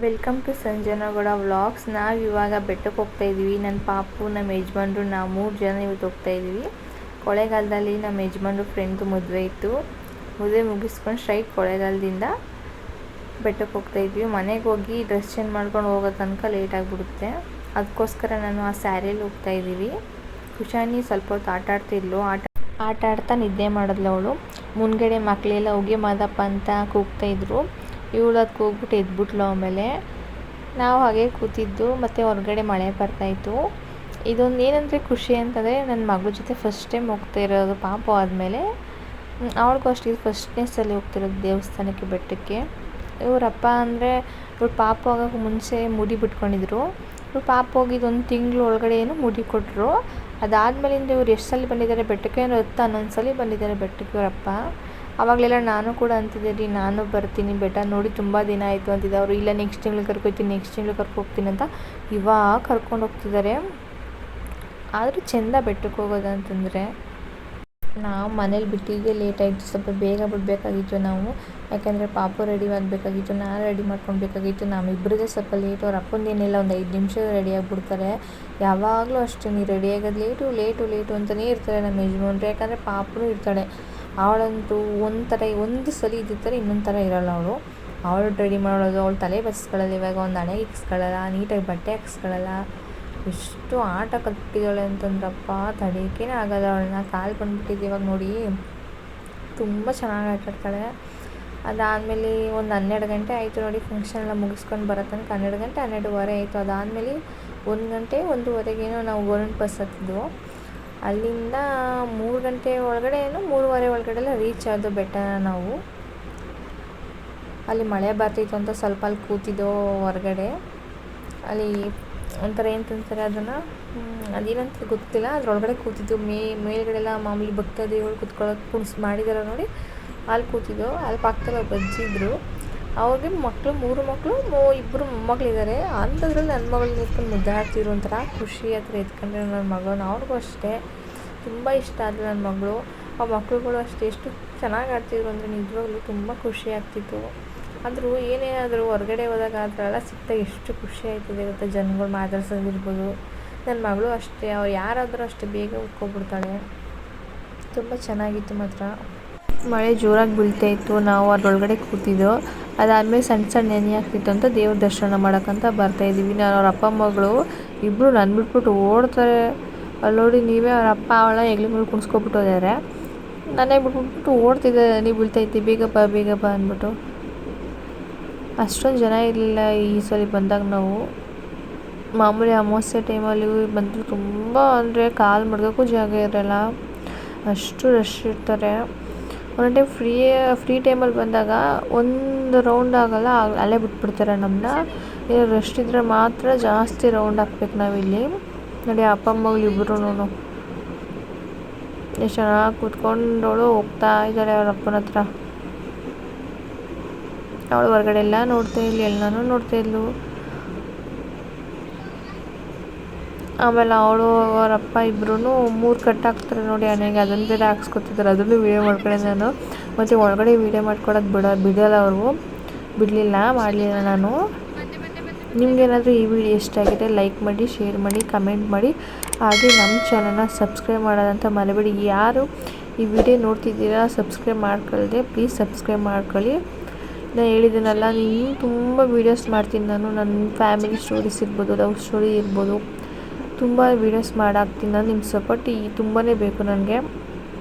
Welcome to ಸಂಜನಗೌಡ vlogs. ನಾವು ಇವಾಗ ಬೆಟ್ಟಕ್ಕೆ ಹೋಗ್ತಾ ಇದ್ದೀವಿ. ನನ್ನ ಪಾಪು, ನಮ್ಮ ಯಜಮಾನ್ರು, ನಾವು 3 ಜನ ಇವತ್ತು ಹೋಗ್ತಾ ಇದ್ದೀವಿ. ಕೊಳ್ಳೇಗಾಲದಲ್ಲಿ ನಮ್ಮ ಯಜಮಾನ್ರು ಫ್ರೆಂಡ್ದು ಮದುವೆ ಇತ್ತು. ಮದುವೆ ಮುಗಿಸ್ಕೊಂಡು ಸ್ಟ್ರೈಟ್ ಕೊಳ್ಳೇಗಾಲದಿಂದ ಬೆಟ್ಟಕ್ಕೆ ಹೋಗ್ತಾ ಇದ್ವಿ. ಮನೆಗೆ ಹೋಗಿ ಡ್ರೆಸ್ ಚೇಂಜ್ ಮಾಡ್ಕೊಂಡು ಹೋಗೋ ತನಕ ಲೇಟ್ ಆಗಿಬಿಡುತ್ತೆ. ಅದಕ್ಕೋಸ್ಕರ ನಾನು ಆ ಸ್ಯಾರಿಯಲ್ಲಿ ಹೋಗ್ತಾ ಇದ್ದೀವಿ. ಕುಶಾನಿ ಸ್ವಲ್ಪ ಹೊತ್ತು ಆಟಾಡ್ತಿದ್ಲು. ಆಟ ಆಡ್ತಾ ನಿದ್ದೆ ಮಾಡಿದ್ಲು ಅವಳು. ಮುಂದ್ಗಡೆ ಮಕ್ಕಳೆಲ್ಲ ಹೋಗಿ ಮಾದಪ್ಪ ಅಂತ ಕೂಗ್ತಾಯಿದ್ರು. ಇವಳು ಅದಕ್ಕೆ ಹೋಗ್ಬಿಟ್ಟು ಎದ್ಬಿಟ್ಲು. ಆಮೇಲೆ ನಾವು ಹಾಗೆ ಕೂತಿದ್ದು. ಮತ್ತು ಹೊರಗಡೆ ಮಳೆ ಬರ್ತಾಯಿತ್ತು. ಇದೊಂದು ಏನಂದರೆ ಖುಷಿ ಅಂತಂದರೆ ನನ್ನ ಮಗಳ ಜೊತೆ ಫಸ್ಟ್ ಟೈಮ್ ಹೋಗ್ತಾ ಇರೋದು ಪಾಪು ಆದಮೇಲೆ. ಅವಳಿಗೂ ಅಷ್ಟು ಇದು ಫಸ್ಟ್ನೇ ಸಲ ಹೋಗ್ತಿರೋದು ದೇವಸ್ಥಾನಕ್ಕೆ, ಬೆಟ್ಟಕ್ಕೆ. ಇವರಪ್ಪ ಅಂದರೆ ಇವ್ರು ಪಾಪು ಆಗೋಕ್ಕೆ ಮುಂಚೆ ಮುಡಿ ಬಿಟ್ಕೊಂಡಿದ್ರು. ಇವ್ರು ಪಾಪು ಹೋಗಿದ್ದು 1 ತಿಂಗಳು ಒಳಗಡೆ ಏನು ಮುಡಿ ಕೊಟ್ಟರು. ಅದಾದಮೇಲಿಂದ ಇವ್ರು ಎಷ್ಟು ಸಲ ಬಂದಿದ್ದಾರೆ ಬೆಟ್ಟಕ್ಕೆ, 10-11 ಸಲ ಬಂದಿದ್ದಾರೆ ಬೆಟ್ಟಕ್ಕೆ ಇವರಪ್ಪ. ಆವಾಗಲೆಲ್ಲ ನಾನು ಕೂಡ ಅಂತಿದ್ದೆ ರೀ, ನಾನು ಬರ್ತೀನಿ ಬೆಟ್ಟ ನೋಡಿ ತುಂಬ ದಿನ ಆಯಿತು ಅಂತಿದ್ದೆ. ಅವರು ಇಲ್ಲ ನೆಕ್ಸ್ಟ್ ತಿಂಗಳು ಕರ್ಕೊಯ್ತೀನಿ, ನೆಕ್ಸ್ಟ್ ತಿಂಗಳು ಕರ್ಕೊಗ್ತೀನಿ ಅಂತ ಇವಾಗ ಕರ್ಕೊಂಡು ಹೋಗ್ತಿದ್ದಾರೆ. ಆದರೂ ಚೆಂದ ಬೆಟ್ಟಕ್ಕೆ ಹೋಗೋದು ಅಂತಂದರೆ. ನಾವು ಮನೇಲಿ ಬಿಟ್ಟಿದ್ದೆ ಲೇಟ್ ಆಯಿತು, ಸ್ವಲ್ಪ ಬೇಗ ಬಿಡಬೇಕಾಗಿತ್ತು ನಾವು. ಯಾಕೆಂದರೆ ಪಾಪು ರೆಡಿ ಆಗಬೇಕಾಗಿತ್ತು, ನಾನು ರೆಡಿ ಮಾಡ್ಕೊಳ್ಬೇಕಾಗಿತ್ತು. ನಮ್ಮಿಬ್ಬರದೇ ಸ್ವಲ್ಪ ಲೇಟ್. ಅವ್ರ ಅಪ್ಪಂದೇನಿಲ್ಲ, ಒಂದು 5 ನಿಮಿಷ ರೆಡಿ ಆಗಿಬಿಡ್ತಾರೆ. ಯಾವಾಗಲೂ ಅಷ್ಟೇ, ನೀವು ರೆಡಿ ಆಗೋದು ಲೇಟು ಅಂತಲೇ ಇರ್ತಾರೆ ನಮ್ಮ ಯಜಮಾನ್ರು. ಯಾಕಂದರೆ ಪಾಪನೂ ಇರ್ತಾಳೆ. ಅವಳಂತೂ ಒಂದು ಸಲ ಇದ್ದಿರ್ತಾರೆ, ಇನ್ನೊಂದು ಥರ ಇರೋಲ್ಲ ಅವಳು ರೆಡಿ ಮಾಡೋದು. ಅವಳು ತಲೆ ಬಸ್ಕೊಳ್ಳೋದು, ಇವಾಗ ಒಂದು ಹಣೆಗೆ ಇಕ್ಸ್ಕೊಳ್ಳಲ್ಲ, ನೀಟಾಗಿ ಬಟ್ಟೆ ಹಾಕ್ಸ್ಕೊಳ್ಳಲ್ಲ. ಎಷ್ಟು ಆಟ ಕಲ್ತಿದ್ದಾಳೆ ಅಂತಂದ್ರಪ್ಪ, ತಡೆಯೋಕ್ಕೇ ಆಗೋಲ್ಲ ಅವಳನ್ನ. ಕಾಲು ಬಂದುಬಿಟ್ಟಿದ್ದು ಇವಾಗ ನೋಡಿ. ತುಂಬ ಚೆನ್ನಾಗಿ ಆಟಾಡ್ತಾಳೆ. ಅದಾದಮೇಲೆ ಒಂದು 12 ಗಂಟೆ ಆಯಿತು ನೋಡಿ ಫಂಕ್ಷನ್ ಎಲ್ಲ ಮುಗಿಸ್ಕೊಂಡು ಬರೋ ತನಕ. 12 ಗಂಟೆ 12:15 ಆಯಿತು. ಅದಾದಮೇಲೆ 1 ಗಂಟೆ 1:15ಗೇನೋ ನಾವು ಗೌರ್ಮೆಂಟ್ ಬಸ್ ಹತ್ತಿದ್ವು. ಅಲ್ಲಿಂದ 3 ಗಂಟೆ ಒಳಗಡೆ 3:15 ಒಳಗಡೆ ರೀಚ್ ಆದೋ ಬೆಟ್ಟನ ನಾವು. ಅಲ್ಲಿ ಮಳೆ ಬರ್ತಿತ್ತು ಅಂತ ಸ್ವಲ್ಪ ಅಲ್ಲಿ ಕೂತಿದ್ದೋ ಹೊರಗಡೆ. ಅಲ್ಲಿ ಒಂಥರ ಏನಂತಾರೆ ಅದನ್ನು, ಅದೇನಂತ ಗೊತ್ತಿಲ್ಲ, ಅದ್ರೊಳಗಡೆ ಕೂತಿದ್ದು. ಮೇಲ್ಗಡೆ ಎಲ್ಲ ಮಾಮೂಲಿ ಭಕ್ತಾದಿಗಳು ಕೂತ್ಕೊಳ್ಳೋಕೆ ಮಾಡಿದಾರೆ ನೋಡಿ, ಅಲ್ಲಿ ಕೂತಿದ್ದು. ಅಲ್ಲಿ ಪಕ್ಕದಲ್ಲಿ ಒಬ್ಬ ಅಜ್ಜಿ ಇದ್ದರು. ಅವ್ರಿಗೆ ಮಕ್ಕಳು 3 ಮಕ್ಕಳು, 2 ಮೊಮ್ಮಗಳಿದ್ದಾರೆ. ಅಂಥದ್ರಲ್ಲಿ ನನ್ನ ಮಗಳನ್ನ ಎತ್ಕೊಂಡು ಮುದ್ದಾಡ್ತಿದ್ರು. ಒಂಥರ ಖುಷಿ ಹತ್ರ ಎತ್ಕೊಂಡ್ರೆ ನನ್ನ ಮಗಳನ್ನ. ಅವ್ರಿಗೂ ಅಷ್ಟೇ ತುಂಬ ಇಷ್ಟ ಆದರು ನನ್ನ ಮಗಳು. ಆ ಮಕ್ಕಳುಗಳು ಅಷ್ಟೇ ಎಷ್ಟು ಚೆನ್ನಾಗಿ ಆಡ್ತಿದ್ರು ಅಂದರೆ ನಿಜವಾಗ್ಲೂ ತುಂಬ ಖುಷಿ ಆಗ್ತಿತ್ತು. ಆದರೂ ಏನೇನಾದರೂ ಹೊರಗಡೆ ಹೋದಾಗ ಆ ಥರ ಎಲ್ಲ ಸಿಕ್ತಾಗ ಎಷ್ಟು ಖುಷಿ ಆಯ್ತದೆ ಗೊತ್ತಾ. ಜನಗಳು ಮಾತಾಡ್ಸೋದಿರ್ಬೋದು. ನನ್ನ ಮಗಳು ಅಷ್ಟೇ, ಅವ್ರು ಯಾರಾದರೂ ಅಷ್ಟೇ ಬೇಗ ಉಟ್ಕೊಬಿಡ್ತಾಳೆ. ತುಂಬ ಚೆನ್ನಾಗಿತ್ತು ಮಾತ್ರ. ಮಳೆ ಜೋರಾಗಿ ಬೀಳ್ತಾಯಿತ್ತು. ನಾವು ಅದರೊಳಗಡೆ ಕೂತಿದ್ದೋ. ಅದಾದಮೇಲೆ ಸಣ್ಣ ನೆನೆ ಆಗ್ತಿತ್ತು ಅಂತ ದೇವ್ರ ದರ್ಶನ ಮಾಡೋಕ್ಕಂತ ಬರ್ತಾಯಿದ್ದೀವಿ. ನಾನು ಅವ್ರ ಅಪ್ಪ ಮಗಳು ಇಬ್ಬರು ನನ್ನ ಬಿಟ್ಬಿಟ್ಟು ಓಡ್ತಾರೆ. ಅಲ್ಲಿ ನೋಡಿ ನೀವೇ, ಅವ್ರ ಅಪ್ಪ ಅವಳ ಹೆಗ್ಲ ಮೇಲೆ ಕುಣಿಸ್ಕೊಬಿಟ್ಟು ಹೋದಾರೆ. ನಾನೇ ಬಿಟ್ಬಿಟ್ಟು ಓಡ್ತಿದ್ದೆ, ನೀವು ಬೀಳ್ತೈತಿ ಬೇಗ ಬಾ ಅಂದ್ಬಿಟ್ಟು. ಅಷ್ಟೊಂದು ಜನ ಇರಲಿಲ್ಲ ಈ ಸಲ ಬಂದಾಗ. ನಾವು ಮಾಮೂಲಿ ಅಮಾವಾಸ್ಯೆ ಟೈಮಲ್ಲಿ ಬಂದರೂ ತುಂಬ ಅಂದರೆ ಕಾಲು ಮಡ್ಗೋಕ್ಕೂ ಜಾಗ ಇರೋಲ್ಲ, ಅಷ್ಟು ರಶ್ ಇರ್ತಾರೆ. ಒಂದೊಂದು ಟೈಮ್ ಫ್ರೀ ಟೈಮಲ್ಲಿ ಬಂದಾಗ ಒಂದು ರೌಂಡ್ ಆಗೋಲ್ಲ, ಅಲ್ಲೇ ಬಿಟ್ಬಿಡ್ತಾರೆ ನಮ್ಮನ್ನ. ಏನು ರಶ್ ಇದ್ದರೆ ಮಾತ್ರ ಜಾಸ್ತಿ ರೌಂಡ್ ಹಾಕ್ಬೇಕು ನಾವಿಲ್ಲಿ. ನೋಡಿ ಅಪ್ಪ ಮಗಳು ಇಬ್ಬರೂ ಎಷ್ಟು ಚೆನ್ನಾಗಿ ಕೂತ್ಕೊಂಡವಳು ಹೋಗ್ತಾ ಇದ್ದಾಳೆ ಅವ್ರ ಅಪ್ಪನ ಹತ್ರ. ಅವಳು ಹೊರಗಡೆ ಎಲ್ಲ ನೋಡ್ತಾ ಇದ್ಲು, ಎಲ್ಲನೂ ನೋಡ್ತಾ ಇದ್ಲು. ಆಮೇಲೆ ಅವಳು ಅವರಪ್ಪ ಇಬ್ಬರೂ 3 ಕಟ್ಟು ಹಾಕ್ತಾರೆ ನೋಡಿ ಹಣೆಗೆ, ಅದನ್ನು ಬೇರೆ ಹಾಕ್ಸ್ಕೊತಿದ್ದಾರೆ. ಅದನ್ನು ವೀಡಿಯೋ ಮಾಡ್ಕೊಂಡೆ ನಾನು. ಮತ್ತು ಒಳಗಡೆ ವೀಡಿಯೋ ಮಾಡ್ಕೊಳಕ್ಕೆ ಬಿಡೋಲ್ಲ ಅವರು, ಮಾಡಲಿಲ್ಲ ನಾನು. ನಿಮಗೇನಾದರೂ ಈ ವಿಡಿಯೋ ಇಷ್ಟ ಆಗಿದೆ ಲೈಕ್ ಮಾಡಿ, ಶೇರ್ ಮಾಡಿ, ಕಮೆಂಟ್ ಮಾಡಿ. ಹಾಗೆ ನಮ್ಮ ಚಾನಲ್ನ ಸಬ್ಸ್ಕ್ರೈಬ್ ಮಾಡೋದಂತ ಮರಿಬೇಡಿ. ಯಾರು ಈ ವಿಡಿಯೋ ನೋಡ್ತಿದ್ದೀರಾ ಸಬ್ಸ್ಕ್ರೈಬ್ ಮಾಡ್ಕೊಳ್ಳದೆ ಪ್ಲೀಸ್ ಸಬ್ಸ್ಕ್ರೈಬ್ ಮಾಡ್ಕೊಳ್ಳಿ. ನಾನು ಹೇಳಿದ್ದೀನಲ್ಲ, ನೀವು ತುಂಬ ವೀಡಿಯೋಸ್ ಮಾಡ್ತೀನಿ ನಾನು. ನನ್ನ ಫ್ಯಾಮಿಲಿ ಸ್ಟೋರೀಸ್ ಇರ್ಬೋದು, ಲವ್ ಸ್ಟೋರಿ ಇರ್ಬೋದು, ತುಂಬ ವೀಡಿಯೋಸ್ ಮಾಡಾಕ್ತೀನಿ ನಾನು. ನಿಮ್ಮ ಸಪೋರ್ಟ್ ತುಂಬಾ ಬೇಕು ನನಗೆ.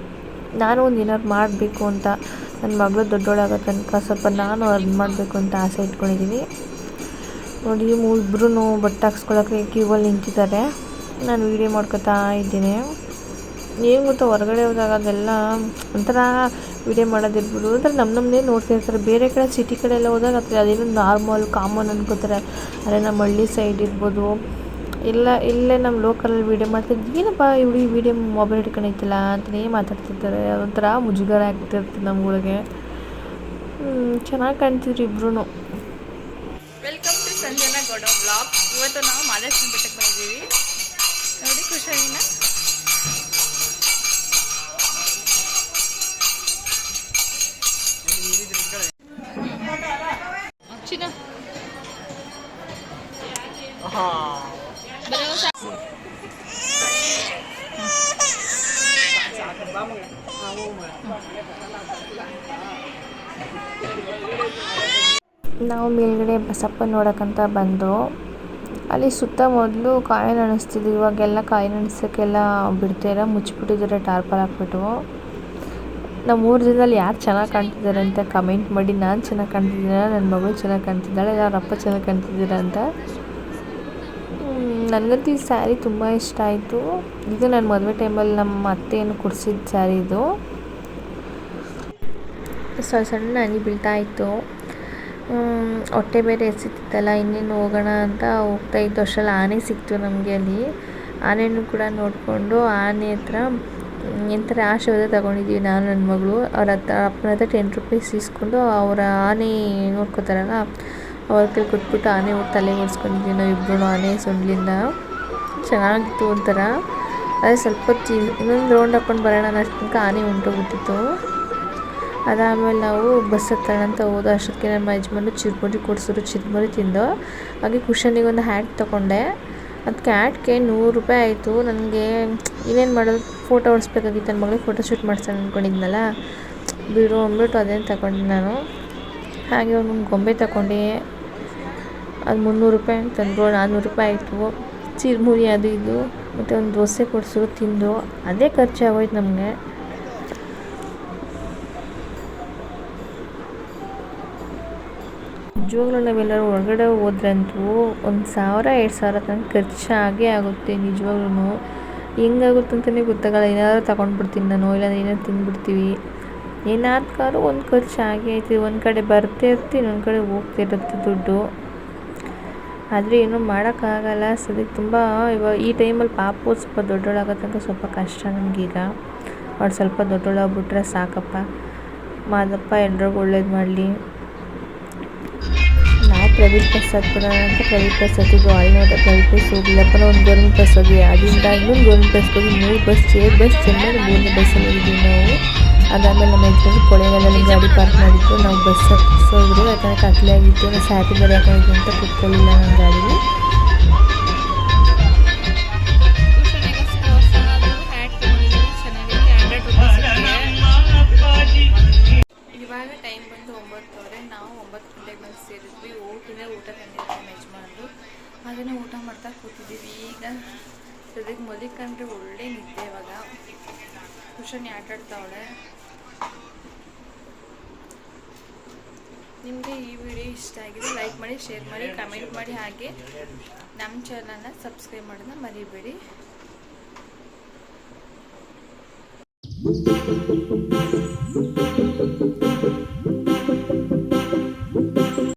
ನಾನು ಒಂದು ಏನಾದ್ರು ಮಾಡಬೇಕು ಅಂತ, ನನ್ನ ಮಗಳು ದೊಡ್ಡೋಳಾಗೋ ತನಕ ಸ್ವಲ್ಪ ನಾನು ಅರ್ನ್ ಮಾಡಬೇಕು ಅಂತ ಆಸೆ ಇಟ್ಕೊಂಡಿದ್ದೀನಿ. ನೋಡಿ ಇಬ್ಬರೂ ಬಟ್ಟೆ ಹಾಕ್ಸ್ಕೊಳ್ಳೋಕ್ಕೆ ಕ್ಯೂವಲ್ಲಿ ನಿಂತಿದ್ದಾರೆ. ನಾನು ವೀಡಿಯೋ ಮಾಡ್ಕೊತಾ ಇದ್ದೀನಿ. ಏನು ಗೊತ್ತಾ, ಹೊರಗಡೆ ಹೋದಾಗ ಅದೆಲ್ಲ ಒಂಥರ ವೀಡಿಯೋ ಮಾಡೋದಿರ್ಬೋದು, ಅಂದರೆ ನಮ್ಮನ್ನೇ ನೋಡ್ತಾ ಇರ್ತಾರೆ. ಬೇರೆ ಕಡೆ ಸಿಟಿ ಕಡೆ ಎಲ್ಲ ಹೋದಾಗ ಅದೇನೋ ಕಾಮನ್ ಅನ್ಕೋತಾರೆ. ಅದೇ ನಮ್ಮ ಹಳ್ಳಿ ಸೈಡ್ ಇರ್ಬೋದು, ಇಲ್ಲೇ ನಮ್ಮ ಲೋಕಲಲ್ಲಿ ವೀಡಿಯೋ ಮಾಡ್ತಿದ್ದು, ಏನಪ್ಪ ಇವಳು ಈ ವಿಡಿಯೋ ಮೊಬೈಲ್ ಹಿಡ್ಕೊಂಡೈತಿಲ್ಲ ಅಂತಲೇ ಮಾತಾಡ್ತಿರ್ತಾರೆ. ಅದೊಂಥರ ಮುಜುಗರ ಆಗ್ತಿರ್ತಾರೆ ನಮ್ಗಳಿಗೆ. ಚೆನ್ನಾಗಿ ಕಾಣ್ತಿದ್ರು ಇಬ್ಬರೂ. Welcome to Sanjana Gowda vlog. ಇವತ್ತು ನಾವು ಮಾದೇಶ್ವರ ಬೆಟ್ಟಕ್ಕೆ ಬಂದಿದ್ದೀವಿ ನೋಡಿ. ಖುಷಿನ ಚಿನ್ನ ನಾವು ಮೇಲ್ಗಡೆ ಬಸಪ್ಪ ನೋಡೋಕ್ಕಂತ ಬಂದು ಅಲ್ಲಿ ಸುತ್ತ ಮೊದಲು ಕಾಯಿನ್ ಅನಿಸ್ತಿದ್ವಿ, ಇವಾಗೆಲ್ಲ ಕಾಯಿನ್ ಅನಿಸೋಕ್ಕೆಲ್ಲ ಬಿಡ್ತೀರ, ಮುಚ್ಚಿಬಿಟ್ಟಿದ್ದಾರೆ ಟಾರ್ಪಲ್ ಹಾಕ್ಬಿಟ್ಟು. ನಮ್ಮ 3 ಜನದಲ್ಲಿ ಯಾರು ಚೆನ್ನಾಗಿ ಕಾಣ್ತಿದ್ದಾರೆ ಅಂತ ಕಮೆಂಟ್ ಮಾಡಿ. ನಾನು ಚೆನ್ನಾಗಿ ಕಾಣ್ತಿದ್ದೀನ, ನನ್ನ ಮಗಳು ಚೆನ್ನಾಗಿ ಕಾಣ್ತಿದ್ದಾಳೆ, ಇಲ್ಲ ಅವ್ರ ಅಪ್ಪ ಚೆನ್ನಾಗಿ ಕಾಣ್ತಿದ್ದೀರಾ ಅಂತ. ನನಗಂತೂ ಈ ಸ್ಯಾರಿ ತುಂಬ ಇಷ್ಟ ಆಯಿತು. ಇದು ನನ್ನ ಮದುವೆ ಟೈಮಲ್ಲಿ ನಮ್ಮ ಅತ್ತೆಯನ್ನು ಕೊಡಿಸಿದ ಸ್ಯಾರಿ ಇದು. ಸಣ್ಣ ಹನಿ ಬೀಳ್ತಾ ಇತ್ತು, ಹೊಟ್ಟೆ ಬೇರೆ ಎಸಿತಿತ್ತಲ್ಲ, ಇನ್ನೇನು ಹೋಗೋಣ ಅಂತ ಹೋಗ್ತಾಯಿತ್ತು. ಅಷ್ಟರಲ್ಲಿ ಆನೆ ಸಿಕ್ತು ನಮಗೆ. ಅಲ್ಲಿ ಆನೆಯನ್ನು ಕೂಡ ನೋಡಿಕೊಂಡು ಆನೆ ಹತ್ರ ಎಂಥರ ಆಶೀರ್ವಾದ ತೊಗೊಂಡಿದ್ದೀವಿ ನಾನು ನನ್ನ ಮಗಳು. ಅವ್ರ ಅಪ್ಪನ ಹತ್ರ 10 ರೂಪೀಸ್ ಇಸ್ಕೊಂಡು ಅವರ ಆನೆ ನೋಡ್ಕೋತಾರಲ್ಲ ಅವ್ರ ಕೈ ಕೊಟ್ಬಿಟ್ಟು ಆನೆ ತಲೆ ಓಡಿಸ್ಕೊಂಡಿದ್ದೀವಿ ನಾವು ಇಬ್ಬರು ಆನೆ ಸೊಂಡ್ಲಿಂದ. ಚೆನ್ನಾಗಿತ್ತು ಒಂಥರ. ಅದೇ ಸ್ವಲ್ಪ ಇನ್ನೊಂದು ರೌಂಡ್ ಹಾಕ್ಕೊಂಡು ಬರೋಣ ಅನ್ನೋ ತನಕ ಆನೆ ಹೊಂಟೋಗ್ಬಿಟ್ಟಿತ್ತು. ಅದಾದಮೇಲೆ ನಾವು ಬಸ್ ಹತ್ತೋಣ ಅಂತ ಹೋದ ಅಷ್ಟಕ್ಕೆ ನಮ್ಮ ಯಜಮಾನ್ರು ಚಿರ್ಮುರಿ ಕೊಡಿಸಿದ್ರು, ಚಿರ್ಮುರಿ ತಿಂದು. ಹಾಗೆ ಕುಷನಿಗೆ ಒಂದು ಹ್ಯಾಟ್ ತೊಗೊಂಡೆ. ಅದಕ್ಕೆ ಹ್ಯಾಟ್ಗೆ 100 ರೂಪಾಯಿ ಆಯಿತು. ನನಗೆ ಇನ್ನೇನು ಮಾಡೋದು, ಫೋಟೋ ಹೊಡಿಸ್ಬೇಕಾಗಿತ್ತು, ನನ್ನ ಮಗಳಿಗೆ ಫೋಟೋ ಶೂಟ್ ಮಾಡ್ಸೋಣ ಅಂದ್ಕೊಂಡಿದ್ನಲ್ಲ, ಬಿಡು ಅಂದ್ಬಿಟ್ಟು ಅದೇನು ತಗೊಂಡೆ ನಾನು. ಹಾಗೆ ಒಂದು ಗೊಂಬೆ ತಗೊಂಡೆ, ಅದು 300 ರೂಪಾಯಿ ಅಂತಂದರು. 400 ರೂಪಾಯಿ ಆಯಿತು. ಚಿರ್ಮುರಿ ಅದು ಇದು ಮತ್ತು ಒಂದು ದೋಸೆ ಕೊಡಿಸಿದ್ರು, ತಿಂದು ಅದೇ ಖರ್ಚಾಗೋಯ್ತು ನಮಗೆ. ನಿಜವಾಗ್ಲೂ ನಾವೆಲ್ಲರೂ ಹೊರಗಡೆ ಹೋದ್ರಂತೂ 1,000-2,000 ತನಕ ಖರ್ಚಾಗೇ ಆಗುತ್ತೆ. ನಿಜವಾಗ್ಲೂ ಹೆಂಗಾಗುತ್ತೆ ಅಂತಲೇ ಗೊತ್ತಾಗಲ್ಲ. ಏನಾದರೂ ತಗೊಂಡ್ಬಿಡ್ತೀನಿ ನಾನು, ಇಲ್ಲಾಂದ್ರೆ ಏನಾದ್ರು ತಿಂದ್ಬಿಡ್ತೀವಿ. ಏನಾದ್ರೂ ಒಂದು ಖರ್ಚು ಆಗೇ ಐತಿ. ಒಂದು ಕಡೆ ಬರ್ತಾ ಇರ್ತೀವಿ, ಇನ್ನೊಂದು ಕಡೆ ಹೋಗ್ತಿರುತ್ತೆ ದುಡ್ಡು. ಆದರೆ ಏನೂ ಮಾಡೋಕ್ಕಾಗಲ್ಲ. ಸದ್ಯಕ್ಕೆ ತುಂಬ ಇವಾಗ ಈ ಟೈಮಲ್ಲಿ ಪಾಪು ಸ್ವಲ್ಪ ದೊಡ್ಡೋಳಾಗೋ ತನಕ ಸ್ವಲ್ಪ ಕಷ್ಟ ನಮಗೀಗ. ಅವಳು ಸ್ವಲ್ಪ ದೊಡ್ಡೋಳಾಗ್ಬಿಟ್ರೆ ಸಾಕಪ್ಪ. ಮಾದಪ್ಪ ಎಲ್ರಿಗೂ ಒಳ್ಳೇದು ಮಾಡಲಿ. ನಾವು ಪ್ರೈವೇಟ್ ಬಸ್ ಹತ್ಬಿಡೋಣ ಅಂತ ಪ್ರೈವೇಟ್ ಬಸ್ ಹತ್ತಿದ್ವು. ಅಲ್ಲಿ ನೋಡಿದ್ರೆ ಪ್ರೈವೇಟ್ ಬಸ್ ಹೋಗಿಲ್ಲಪ್ಪ, ಒಂದು ಗೌರ್ಮೆಂಟ್ ಬಸ್ ಹೋದ್ವಿ. ಅದರಿಂದ ಇನ್ನೊಂದು ಗೌರ್ಮೆಂಟ್ ಬಸ್ಗೆ ಹೋಗಿ 3 ಬಸ್ ಚೇರ್ ಬಸ್ ಚೆಂದ 3ನೇ ಬಸ್ಸಲ್ಲಿ ಹೋಗಿದ್ವಿ ನಾವು. ಅದಾದಮೇಲೆ ನಮ್ಮ ಯಜಮಾನ್ರು ಕೊಳ್ಳೇಗಾಲದಲ್ಲಿ ಗಾಡಿ ಪಾರ್ಕ್ ಮಾಡಿದ್ದು. ನಾವು ಬಸ್ ಹತ್ತಿಸೋದ್ರು, ಯಾಕಂದರೆ ಕತ್ಲೆ ಆಗಿತ್ತು. ನಾವು ಸ್ಯಾಟಿ ಬೇರೆ ಹಾಕೊಂಡಿದ್ವಿ ಅಂತ ಕೂತ್ಕೊಳ್ಳಿಲ್ಲ ನಮ್ಮ ಗಾಡೀಲಿ. ಇವಾಗ ಟೈಮ್ ಬಂದು 9:00. ನಾವು 9 ಗಂಟೆಗೆ ಬಂದು ಸೇರಿದ್ವಿ. ಊಟ ತಂದಿದ್ವಿ ನಮ್ಮ ಯಜಮಾನ್ರು. ಅದನ್ನು ಊಟ ಮಾಡ್ತಾ ಕೂತಿದ್ದೀವಿ. ಈಗ ಸದ್ಯಕ್ಕೆ ಮಲಿಕೊಂಡ್ರೆ ಒಳ್ಳೆ ನಿದ್ದೆ. ಇವಾಗ ಕುಶನಿ ಆಟಾಡ್ತಾವಳೆ. ನಿಮಗೆ ಈ ವಿಡಿಯೋ ಇಷ್ಟ ಆಗಿದೆ ಲೈಕ್ ಮಾಡಿ, ಶೇರ್ ಮಾಡಿ, ಕಮೆಂಟ್ ಮಾಡಿ. ಹಾಗೆ ನಮ್ಮ ಚಾನಲ್ನ ಸಬ್ಸ್ಕ್ರೈಬ್ ಮಾಡೋದನ್ನ ಮರಿಬೇಡಿ.